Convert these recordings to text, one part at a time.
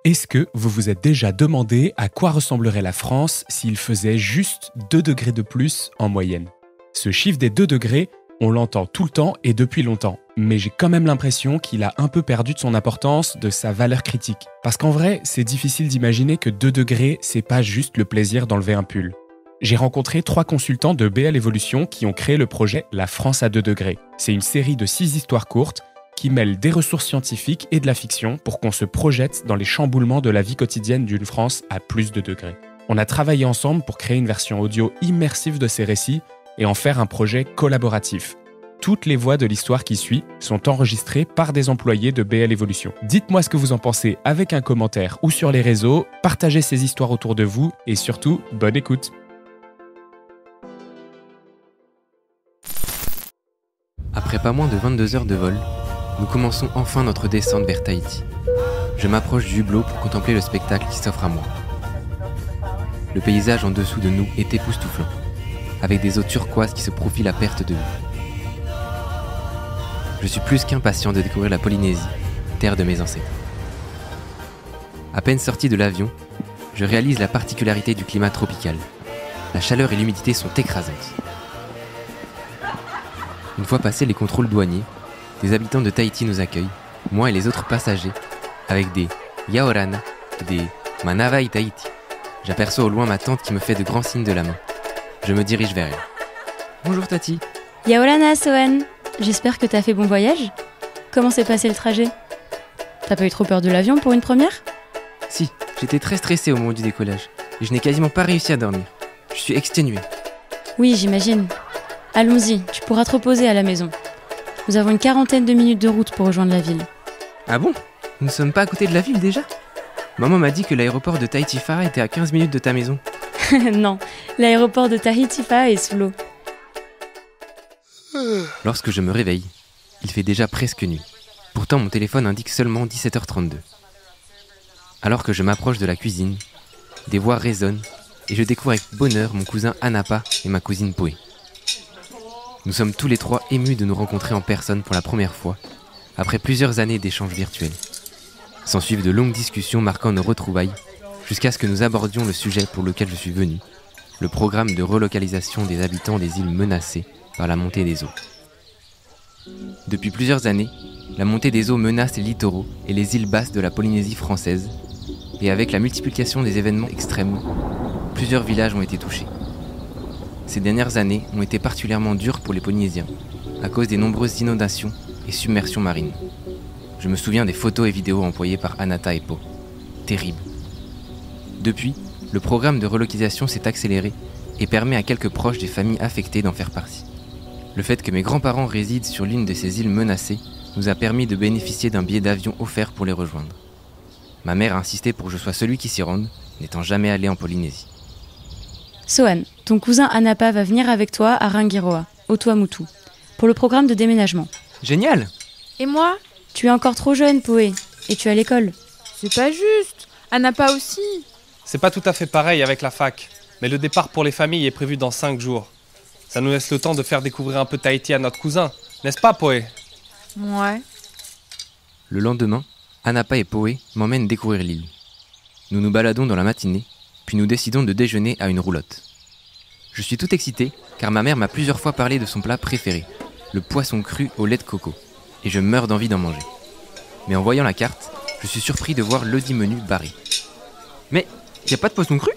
Est-ce que vous vous êtes déjà demandé à quoi ressemblerait la France s'il faisait juste 2 degrés de plus en moyenne ? Ce chiffre des 2 degrés, on l'entend tout le temps et depuis longtemps, mais j'ai quand même l'impression qu'il a un peu perdu de son importance, de sa valeur critique. Parce qu'en vrai, c'est difficile d'imaginer que 2 degrés, c'est pas juste le plaisir d'enlever un pull. J'ai rencontré 3 consultants de BL Evolution qui ont créé le projet La France à 2 degrés. C'est une série de 6 histoires courtes qui mêle des ressources scientifiques et de la fiction pour qu'on se projette dans les chamboulements de la vie quotidienne d'une France à plus de degrés. On a travaillé ensemble pour créer une version audio immersive de ces récits et en faire un projet collaboratif. Toutes les voix de l'histoire qui suit sont enregistrées par des employés de BL Evolution. Dites-moi ce que vous en pensez avec un commentaire ou sur les réseaux, partagez ces histoires autour de vous et surtout, bonne écoute. Après pas moins de 22 heures de vol, nous commençons enfin notre descente vers Tahiti. Je m'approche du hublot pour contempler le spectacle qui s'offre à moi. Le paysage en dessous de nous est époustouflant, avec des eaux turquoises qui se profilent à perte de vue. Je suis plus qu'impatient de découvrir la Polynésie, terre de mes ancêtres. À peine sorti de l'avion, je réalise la particularité du climat tropical. La chaleur et l'humidité sont écrasantes. Une fois passés les contrôles douaniers, des habitants de Tahiti nous accueillent, moi et les autres passagers, avec des yaorana et des manavai Tahiti. J'aperçois au loin ma tante qui me fait de grands signes de la main. Je me dirige vers elle. Bonjour Tati. Yaorana Sohan, j'espère que t'as fait bon voyage. Comment s'est passé le trajet ? T'as pas eu trop peur de l'avion pour une première ? Si, j'étais très stressée au moment du décollage, et je n'ai quasiment pas réussi à dormir. Je suis exténuée. Oui, j'imagine. Allons-y, tu pourras te reposer à la maison. Nous avons une 40aine de minutes de route pour rejoindre la ville. Ah bon ? Nous ne sommes pas à côté de la ville déjà ? Maman m'a dit que l'aéroport de Tahiti Fara était à 15 minutes de ta maison. Non, l'aéroport de Tahiti Fara est sous l'eau. Lorsque je me réveille, il fait déjà presque nuit. Pourtant mon téléphone indique seulement 17h32. Alors que je m'approche de la cuisine, des voix résonnent et je découvre avec bonheur mon cousin Anapa et ma cousine Poé. Nous sommes tous les trois émus de nous rencontrer en personne pour la première fois, après plusieurs années d'échanges virtuels. S'ensuivent de longues discussions marquant nos retrouvailles, jusqu'à ce que nous abordions le sujet pour lequel je suis venu, le programme de relocalisation des habitants des îles menacées par la montée des eaux. Depuis plusieurs années, la montée des eaux menace les littoraux et les îles basses de la Polynésie française, et avec la multiplication des événements extrêmes, plusieurs villages ont été touchés. Ces dernières années ont été particulièrement dures pour les Polynésiens, à cause des nombreuses inondations et submersions marines. Je me souviens des photos et vidéos envoyées par Anata et Po. Terrible. Depuis, le programme de relocalisation s'est accéléré et permet à quelques proches des familles affectées d'en faire partie. Le fait que mes grands-parents résident sur l'une de ces îles menacées nous a permis de bénéficier d'un billet d'avion offert pour les rejoindre. Ma mère a insisté pour que je sois celui qui s'y rende, n'étant jamais allé en Polynésie. Sohan, ton cousin Anapa va venir avec toi à Rangiroa, au Tuamotu, pour le programme de déménagement. Génial ! Et moi ? Tu es encore trop jeune, Poé, et tu es à l'école. C'est pas juste. Anapa aussi. C'est pas tout à fait pareil avec la fac, mais le départ pour les familles est prévu dans 5 jours. Ça nous laisse le temps de faire découvrir un peu Tahiti à notre cousin, n'est-ce pas, Poé ? Ouais. Le lendemain, Anapa et Poé m'emmènent découvrir l'île. Nous nous baladons dans la matinée, puis nous décidons de déjeuner à une roulotte. Je suis tout excité, car ma mère m'a plusieurs fois parlé de son plat préféré, le poisson cru au lait de coco, et je meurs d'envie d'en manger. Mais en voyant la carte, je suis surpris de voir le dit menu barré. Mais, y a pas de poisson cru ?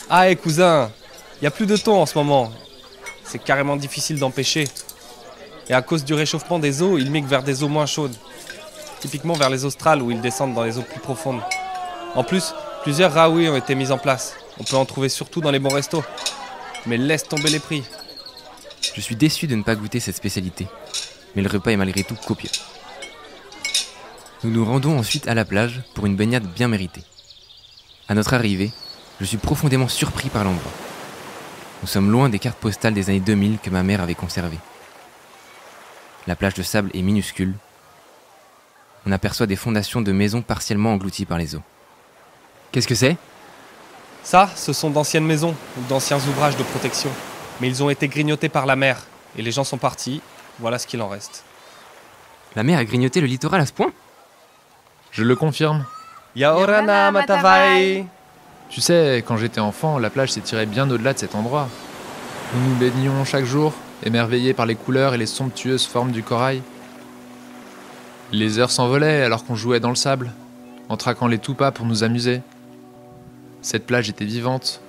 Ah, hé cousin, y a plus de thon en ce moment. C'est carrément difficile d'en pêcher. Et à cause du réchauffement des eaux, ils migrent vers des eaux moins chaudes. Typiquement vers les australes où ils descendent dans les eaux plus profondes. En plus, plusieurs raouis ont été mis en place. On peut en trouver surtout dans les bons restos. Mais laisse tomber les prix. Je suis déçu de ne pas goûter cette spécialité, mais le repas est malgré tout copieux. Nous nous rendons ensuite à la plage pour une baignade bien méritée. À notre arrivée, je suis profondément surpris par l'endroit. Nous sommes loin des cartes postales des années 2000 que ma mère avait conservées. La plage de sable est minuscule. On aperçoit des fondations de maisons partiellement englouties par les eaux. Qu'est-ce que c'est ? Ça, ce sont d'anciennes maisons ou d'anciens ouvrages de protection. Mais ils ont été grignotés par la mer. Et les gens sont partis. Voilà ce qu'il en reste. La mer a grignoté le littoral à ce point ? Je le confirme. Yaorana Matavai. Tu sais, quand j'étais enfant, la plage s'étirait bien au-delà de cet endroit. Nous nous baignions chaque jour, émerveillés par les couleurs et les somptueuses formes du corail. Les heures s'envolaient alors qu'on jouait dans le sable, en traquant les tupas pour nous amuser. Cette plage était vivante,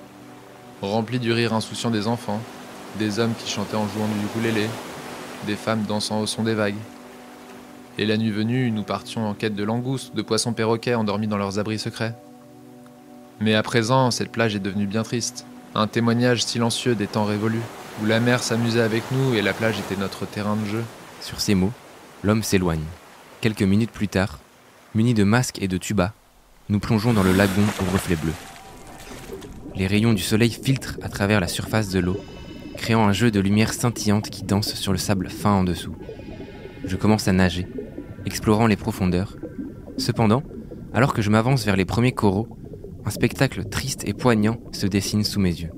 remplie du rire insouciant des enfants, des hommes qui chantaient en jouant du ukulélé, des femmes dansant au son des vagues. Et la nuit venue, nous partions en quête de langoustes, de poissons perroquets endormis dans leurs abris secrets. Mais à présent, cette plage est devenue bien triste, un témoignage silencieux des temps révolus, où la mer s'amusait avec nous et la plage était notre terrain de jeu. Sur ces mots, l'homme s'éloigne. Quelques minutes plus tard, munis de masques et de tubas, nous plongeons dans le lagon au reflet bleu. Les rayons du soleil filtrent à travers la surface de l'eau, créant un jeu de lumière scintillante qui danse sur le sable fin en dessous. Je commence à nager, explorant les profondeurs. Cependant, alors que je m'avance vers les premiers coraux, un spectacle triste et poignant se dessine sous mes yeux.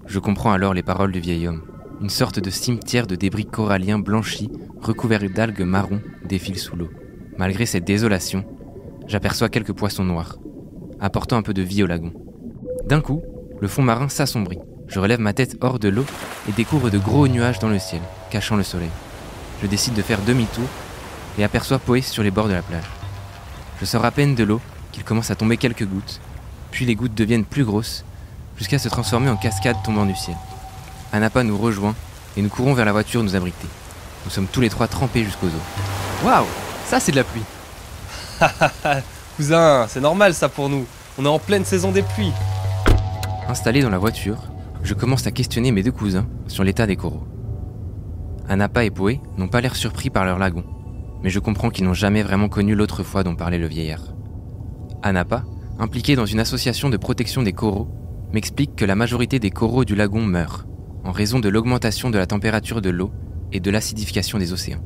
Je comprends alors les paroles du vieil homme. Une sorte de cimetière de débris coralliens blanchis, recouverts d'algues marron, défile sous l'eau. Malgré cette désolation, j'aperçois quelques poissons noirs, apportant un peu de vie au lagon. D'un coup, le fond marin s'assombrit. Je relève ma tête hors de l'eau et découvre de gros nuages dans le ciel, cachant le soleil. Je décide de faire demi-tour et aperçois Poé sur les bords de la plage. Je sors à peine de l'eau qu'il commence à tomber quelques gouttes, puis les gouttes deviennent plus grosses, jusqu'à se transformer en cascades tombant du ciel. Anapa nous rejoint et nous courons vers la voiture nous abriter. Nous sommes tous les trois trempés jusqu'aux os. Waouh, ça c'est de la pluie. Cousin, c'est normal ça pour nous. On est en pleine saison des pluies. Installé dans la voiture, je commence à questionner mes deux cousins sur l'état des coraux. Anapa et Poé n'ont pas l'air surpris par leur lagon, mais je comprends qu'ils n'ont jamais vraiment connu l'autre fois dont parlait le vieillard. Anapa, impliqué dans une association de protection des coraux, m'explique que la majorité des coraux du lagon meurent, en raison de l'augmentation de la température de l'eau et de l'acidification des océans.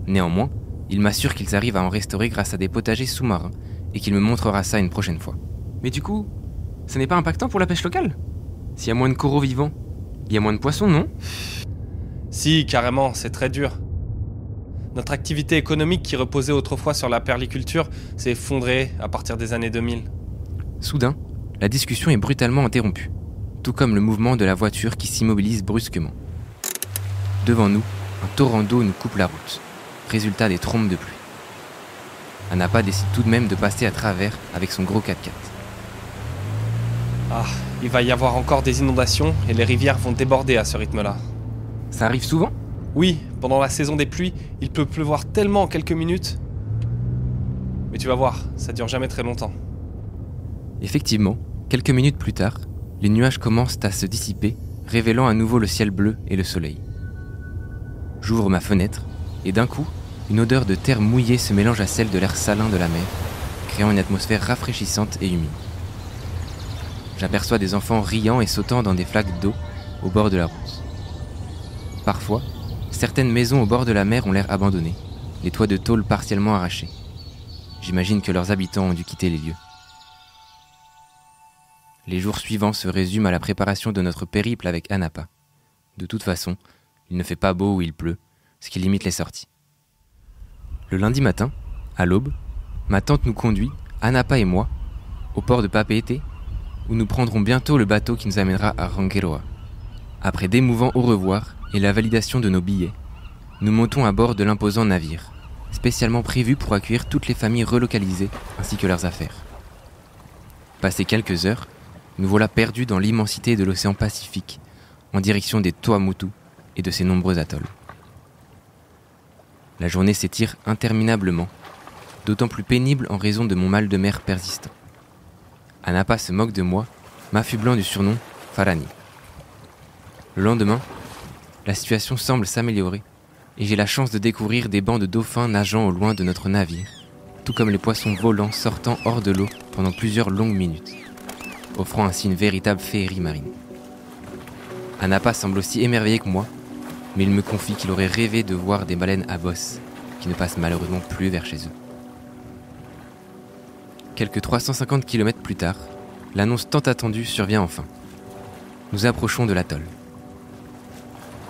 Néanmoins, il m'assure qu'ils arrivent à en restaurer grâce à des potagers sous-marins et qu'il me montrera ça une prochaine fois. Mais du coup, ce n'est pas impactant pour la pêche locale? S'il y a moins de coraux vivants, il y a moins de poissons, non? Si, carrément, c'est très dur. Notre activité économique qui reposait autrefois sur la perliculture s'est effondrée à partir des années 2000. Soudain, la discussion est brutalement interrompue, tout comme le mouvement de la voiture qui s'immobilise brusquement. Devant nous, un torrent d'eau nous coupe la route, résultat des trombes de pluie. Anapa décide tout de même de passer à travers avec son gros 4x4. Ah, il va y avoir encore des inondations et les rivières vont déborder à ce rythme-là. Ça arrive souvent? Oui, pendant la saison des pluies, il peut pleuvoir tellement en quelques minutes. Mais tu vas voir, ça dure jamais très longtemps. Effectivement, quelques minutes plus tard, les nuages commencent à se dissiper, révélant à nouveau le ciel bleu et le soleil. J'ouvre ma fenêtre, et d'un coup, une odeur de terre mouillée se mélange à celle de l'air salin de la mer, créant une atmosphère rafraîchissante et humide. J'aperçois des enfants riant et sautant dans des flaques d'eau au bord de la route. Parfois, certaines maisons au bord de la mer ont l'air abandonnées, les toits de tôle partiellement arrachés. J'imagine que leurs habitants ont dû quitter les lieux. Les jours suivants se résument à la préparation de notre périple avec Anapa. De toute façon, il ne fait pas beau ou il pleut, ce qui limite les sorties. Le lundi matin, à l'aube, ma tante nous conduit, Anapa et moi, au port de Papeete, où nous prendrons bientôt le bateau qui nous amènera à Rangiroa. Après d'émouvants au revoir et la validation de nos billets, nous montons à bord de l'imposant navire, spécialement prévu pour accueillir toutes les familles relocalisées ainsi que leurs affaires. Passé quelques heures, nous voilà perdus dans l'immensité de l'océan Pacifique, en direction des Tuamotu et de ses nombreux atolls. La journée s'étire interminablement, d'autant plus pénible en raison de mon mal de mer persistant. Anapa se moque de moi, m'affublant du surnom Farani. Le lendemain, la situation semble s'améliorer et j'ai la chance de découvrir des bancs de dauphins nageant au loin de notre navire, tout comme les poissons volants sortant hors de l'eau pendant plusieurs longues minutes, offrant ainsi une véritable féerie marine. Anapa semble aussi émerveillé que moi, mais il me confie qu'il aurait rêvé de voir des baleines à bosse qui ne passent malheureusement plus vers chez eux. Quelques 350 km plus tard, l'annonce tant attendue survient enfin. Nous approchons de l'atoll.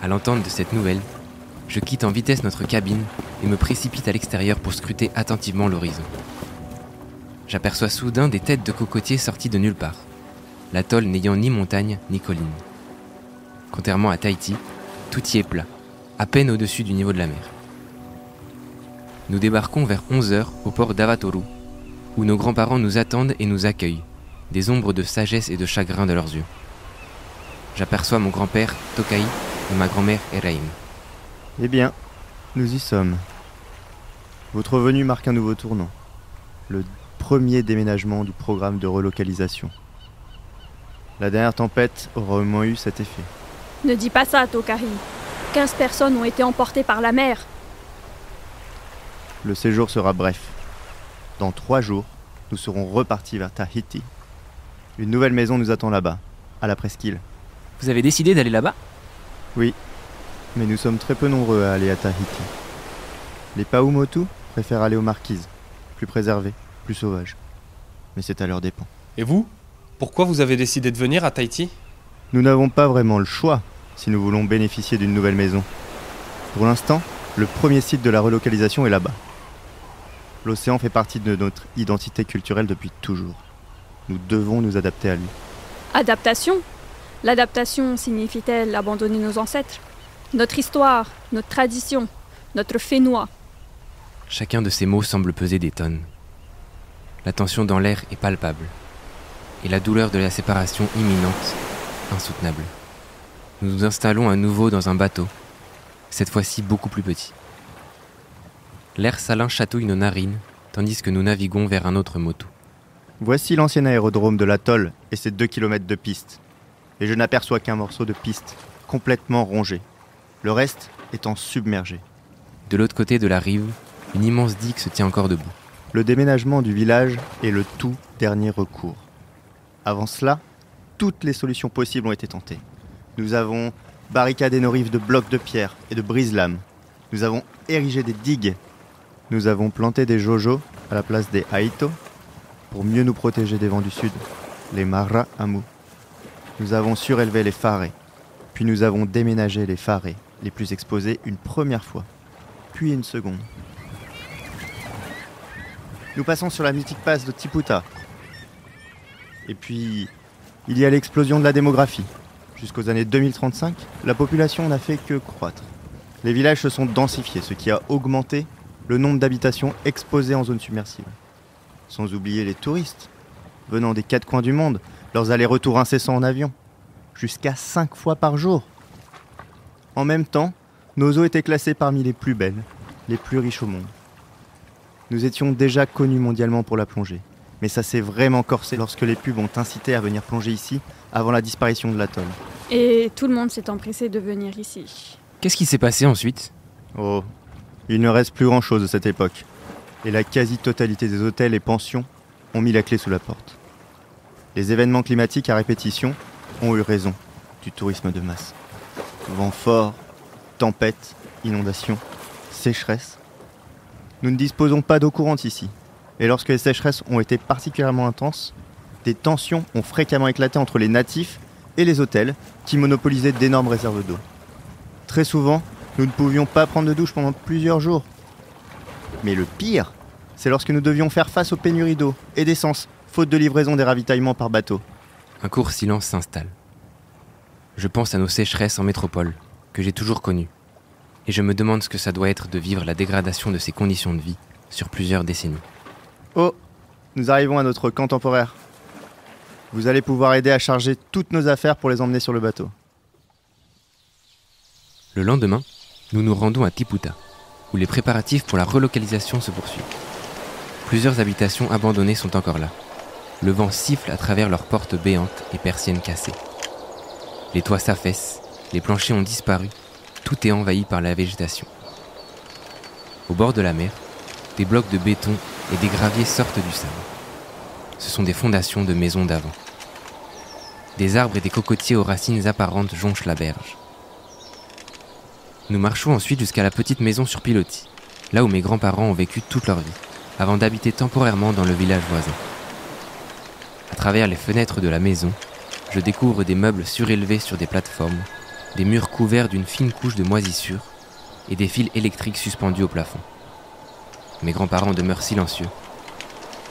À l'entente de cette nouvelle, je quitte en vitesse notre cabine et me précipite à l'extérieur pour scruter attentivement l'horizon. j'aperçois soudain des têtes de cocotiers sorties de nulle part, l'atoll n'ayant ni montagne ni colline. Contrairement à Tahiti, tout y est plat, à peine au-dessus du niveau de la mer. Nous débarquons vers 11h au port d'Avatoru, où nos grands-parents nous attendent et nous accueillent, des ombres de sagesse et de chagrin de leurs yeux. J'aperçois mon grand-père Tokai et ma grand-mère Eraim. Eh bien, nous y sommes. Votre venue marque un nouveau tournant. Le premier déménagement du programme de relocalisation. La dernière tempête aura au moins eu cet effet. Ne dis pas ça, Tokari. 15 personnes ont été emportées par la mer. Le séjour sera bref. Dans 3 jours, nous serons repartis vers Tahiti. Une nouvelle maison nous attend là-bas, à la presqu'île. Vous avez décidé d'aller là-bas ? Oui, mais nous sommes très peu nombreux à aller à Tahiti. Les Paumotu préfèrent aller aux Marquises, plus préservées, plus sauvages. Mais c'est à leurs dépens. Et vous ? Pourquoi vous avez décidé de venir à Tahiti ? Nous n'avons pas vraiment le choix si nous voulons bénéficier d'une nouvelle maison. Pour l'instant, le premier site de la relocalisation est là-bas. L'océan fait partie de notre identité culturelle depuis toujours. Nous devons nous adapter à lui. Adaptation ? L'adaptation signifie-t-elle abandonner nos ancêtres ? Notre histoire, notre tradition, notre fénois. Chacun de ces mots semble peser des tonnes. La tension dans l'air est palpable. Et la douleur de la séparation imminente, insoutenable. Nous nous installons à nouveau dans un bateau, cette fois-ci beaucoup plus petit. L'air salin chatouille nos narines, tandis que nous naviguons vers un autre motu. Voici l'ancien aérodrome de l'atoll et ses 2 km de piste. Et je n'aperçois qu'un morceau de piste, complètement rongé. Le reste étant submergé. De l'autre côté de la rive, une immense digue se tient encore debout. Le déménagement du village est le tout dernier recours. Avant cela, toutes les solutions possibles ont été tentées. Nous avons barricadé nos rives de blocs de pierre et de brise-lames. Nous avons érigé des digues. Nous avons planté des jojo à la place des haito pour mieux nous protéger des vents du sud, les mara-amu. Nous avons surélevé les farés, puis nous avons déménagé les farés les plus exposés une première fois, puis une seconde. Nous passons sur la mythique passe de Tiputa. Et puis, il y a l'explosion de la démographie. Jusqu'aux années 2035, la population n'a fait que croître. Les villages se sont densifiés, ce qui a augmenté le nombre d'habitations exposées en zone submersible. Sans oublier les touristes, venant des 4 coins du monde, leurs allers-retours incessants en avion, jusqu'à 5 fois par jour. En même temps, nos eaux étaient classées parmi les plus belles, les plus riches au monde. Nous étions déjà connus mondialement pour la plongée, mais ça s'est vraiment corsé lorsque les pubs ont incité à venir plonger ici avant la disparition de l'atoll. Et tout le monde s'est empressé de venir ici. Qu'est-ce qui s'est passé ensuite ? Oh, il ne reste plus grand-chose de cette époque. Et la quasi-totalité des hôtels et pensions ont mis la clé sous la porte. Les événements climatiques à répétition ont eu raison du tourisme de masse. Vent fort, tempêtes, inondations, sécheresse. Nous ne disposons pas d'eau courante ici. Et lorsque les sécheresses ont été particulièrement intenses, des tensions ont fréquemment éclaté entre les natifs et les hôtels qui monopolisaient d'énormes réserves d'eau. Très souvent, nous ne pouvions pas prendre de douche pendant plusieurs jours. Mais le pire, c'est lorsque nous devions faire face aux pénuries d'eau et d'essence, faute de livraison des ravitaillements par bateau. Un court silence s'installe. Je pense à nos sécheresses en métropole, que j'ai toujours connues. Et je me demande ce que ça doit être de vivre la dégradation de ces conditions de vie sur plusieurs décennies. Oh, nous arrivons à notre camp temporaire. Vous allez pouvoir aider à charger toutes nos affaires pour les emmener sur le bateau. Le lendemain, nous nous rendons à Tiputa, où les préparatifs pour la relocalisation se poursuivent. Plusieurs habitations abandonnées sont encore là. Le vent siffle à travers leurs portes béantes et persiennes cassées. Les toits s'affaissent, les planchers ont disparu, tout est envahi par la végétation. Au bord de la mer, des blocs de béton et des graviers sortent du sable. Ce sont des fondations de maisons d'avant. Des arbres et des cocotiers aux racines apparentes jonchent la berge. Nous marchons ensuite jusqu'à la petite maison sur pilotis, là où mes grands-parents ont vécu toute leur vie, avant d'habiter temporairement dans le village voisin. À travers les fenêtres de la maison, je découvre des meubles surélevés sur des plateformes, des murs couverts d'une fine couche de moisissure et des fils électriques suspendus au plafond. Mes grands-parents demeurent silencieux.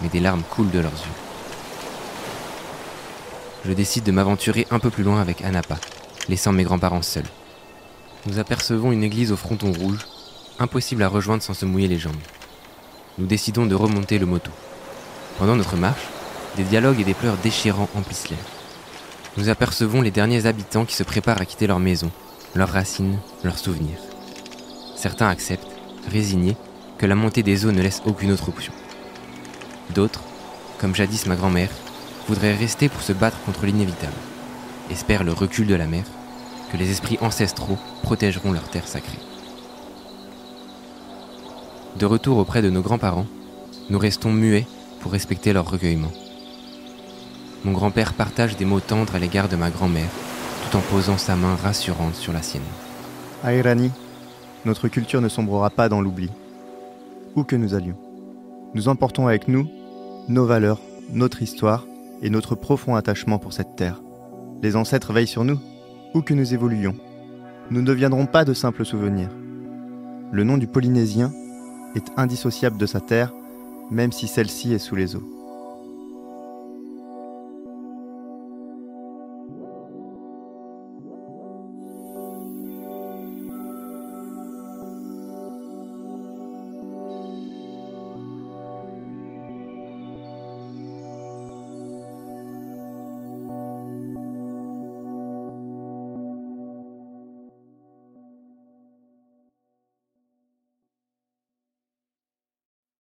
mais des larmes coulent de leurs yeux. Je décide de m'aventurer un peu plus loin avec Anapa, laissant mes grands-parents seuls. Nous apercevons une église au fronton rouge, impossible à rejoindre sans se mouiller les jambes. Nous décidons de remonter le moto. Pendant notre marche, des dialogues et des pleurs déchirants emplissent l'air. Nous apercevons les derniers habitants qui se préparent à quitter leur maison, leurs racines, leurs souvenirs. Certains acceptent, résignés, que la montée des eaux ne laisse aucune autre option. D'autres, comme jadis ma grand-mère, voudraient rester pour se battre contre l'inévitable, espèrent le recul de la mer, que les esprits ancestraux protégeront leur terre sacrée. De retour auprès de nos grands-parents, nous restons muets pour respecter leur recueillement. Mon grand-père partage des mots tendres à l'égard de ma grand-mère, tout en posant sa main rassurante sur la sienne. Airani, notre culture ne sombrera pas dans l'oubli. Où que nous allions, nous emportons avec nous nos valeurs, notre histoire et notre profond attachement pour cette terre. Les ancêtres veillent sur nous, où que nous évoluions. Nous ne deviendrons pas de simples souvenirs. Le nom du Polynésien est indissociable de sa terre, même si celle-ci est sous les eaux.